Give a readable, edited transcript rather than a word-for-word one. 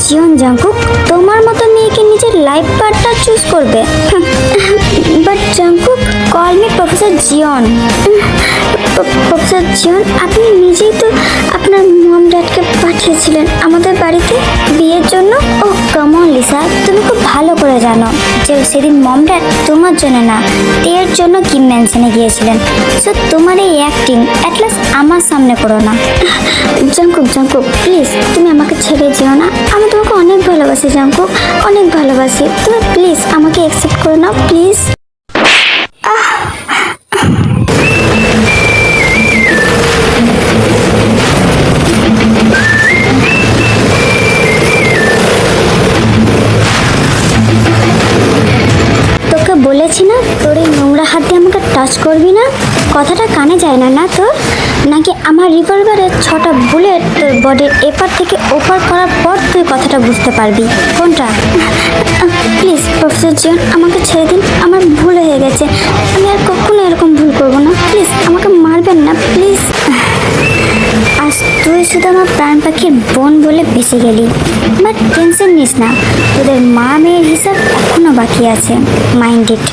জিয়ন Jungkook তোমার মতো মেয়েকে নিজের লাইফ পার্টনার চুজ করবে? But Jungkook, call me professor Jion. Professor Jion, আপনি নিজেই তো আপনার মম ড্যাডকে পাঠিয়েছিলেন আমাদের বাড়িতে বিয়ের জন্য। ও কাম অন লিসা, তুমি খুব ভালো করে জানো যে সেদিন মম ড্যাড তোমার জন্য না, তের জন্য কিম ম্যানশনে গিয়েছিলেন। সো তোমার এই অ্যাক্টিং অ্যাটলাস্ট আমার সামনে করো না। জাংকুক জাংকুক, প্লিজ তুমি আমাকে ছেড়ে যেও না। আমি তোমাকে অনেক ভালোবাসি জাংকুক, অনেক ভালোবাসি। তুমি প্লিজ আমাকে অ্যাকসেপ্ট করো না প্লিজ। তোকে বলেছি না তোর এই নোংরা হাত দিয়ে আমাকে টাচ করবি না। কথাটা কানে যায় না না তোর? নাকি আমার রিভলভারের 6টা বুলেট তোর বডির এপার থেকে ওপার করার পর তুই কথাটা বুঝতে পারবি? কোনটা? প্লিজ প্রফেসর জিয়ন, আমাকে ছেড়ে দিন। আমার ভুল হয়ে গেছে, আমি আর কখনো এরকম ভুল করবো না। প্লিজ আমাকে মারবেন না প্লিজ। আজ তুই শুধু আমার প্রাণ পাখির বোন বলে বেঁচে গেলি। বাট টেনশন নিস না, তোদের মা মেয়ের হিসাব এখনো বাকি আছে। Mind it.